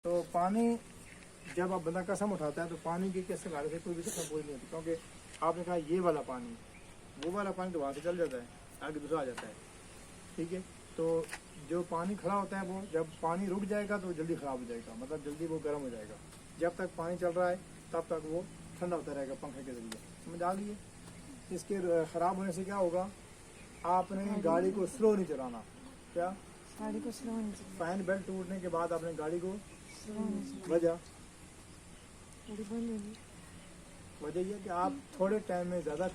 تو پانی جب آپ بندہ قسم اٹھاتا ہے تو پانی کی قسم اٹھانے سے کوئی بھی قسم پوری نہیں ہوتی، کیونکہ آپ نے کہا یہ والا پانی، وہ والا پانی تو وہاں سے چل جاتا ہے، آگے دوسرا آ جاتا ہے، ٹھیک ہے. تو جو پانی کھڑا ہوتا ہے وہ جب پانی رک جائے گا تو جلدی خراب ہو جائے گا، مطلب جلدی وہ گرم ہو جائے گا. جب تک پانی چل رہا ہے تب تک وہ ٹھنڈا ہوتا رہے گا پنکھے کے ذریعے. سمجھ آ گئی ہے؟ اس کے خراب ہونے سے کیا ہوگا، آپ نے گاڑی کو سلو نہیں چلانا. کیا گاڑی کو سلو نہیں چلانا. فین بیلٹ ٹوٹنے کے بعد آپ نے گاڑی کو سلو نہیں چلانا. وجہ گاڑی بند ہوگی. وجہ یہ کہ آپ تھوڑے ٹائم میں زیادہ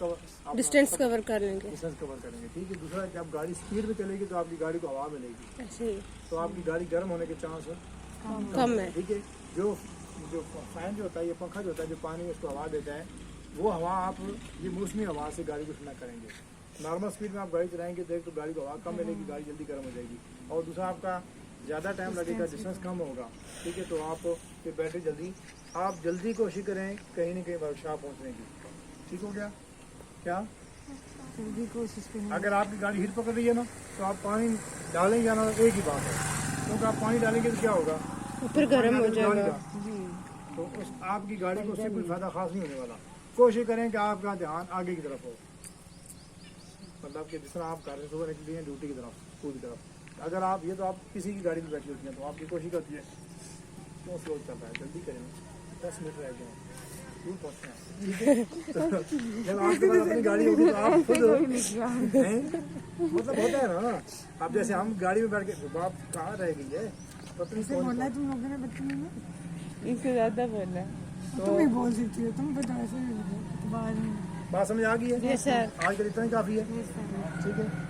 ڈسٹینس کور کر لیں گے. ڈسٹینس کور کریں گے، ٹھیک ہے. دوسرا جب گاڑی اسپیڈ میں چلے گی تو آپ کی گاڑی کو ہوا ملے گی، ایسے ہی تو آپ کی گاڑی گرم ہونے کے چانس کم ہے. ٹھیک ہے. جو فین جو ہوتا ہے، یہ پنکھا جو ہوتا ہے جو پانی اس کو ہوا دیتا ہے، وہ ہوا آپ یہ موسمی ہوا سے گاڑی کو ٹھنڈا کریں گے. نارمل اسپیڈ میں آپ گاڑی چلائیں گے تو گاڑی کو ہوا کم ملے گی، گاڑی جلدی گرم ہو جائے گی. اور دوسرا آپ کا زیادہ ٹائم لگے گا، ڈسٹینس کم ہوگا، ٹھیک ہے. تو آپ کی بیٹری جلدی، آپ جلدی کوشش کریں کہیں نہ کہیں ورک شاپ پہنچنے کی. ٹھیک ہو گیا؟ کیا جلدی کوشش کریں. اگر آپ کی گاڑی ہیٹ پکڑ رہی ہے نا تو آپ پانی ڈالیں گے نا، ایک ہی بات ہے، کیونکہ آپ پانی ڈالیں گے تو کیا ہوگا، پھر گرم ہو جائے گا. جی تو آپ کی گاڑی کو اس سے کوئی فائدہ خاص نہیں ہونے والا. کوشش کریں کہ آپ کا دھیان آگے کی طرف ہو، مطلب کہ جس طرح آپ گھر سے صبح نکلی ہیں ڈیوٹی کی طرف، اسکول کی طرف. اگر آپ یہ تو آپ کسی کی گاڑی میں بیٹھی ہوتی ہیں تو آپ کی کوشش کرتی ہے کیوں سلو چل رہا ہے، جلدی کریں، 10 منٹ رہ گئے ہیں، دور پہنچتے ہیں. جب آپ کے پاس اپنی گاڑی ہوگی تو آپ خود مطلب ہوتا ہے نا. اب جیسے ہم گاڑی میں بیٹھ کے باپ کہاں رہ گئی ہے، پتہ نہیں کون. بولا تم لوگوں نے بچوں میں، اس سے زیادہ بولنا. تم بھی بول سکتی ہو، تم بتا ایسے بعد میں. بات سمجھ آ گئی ہے؟ یس سر. آج کل اتنا ہی کافی ہے، ٹھیک ہے.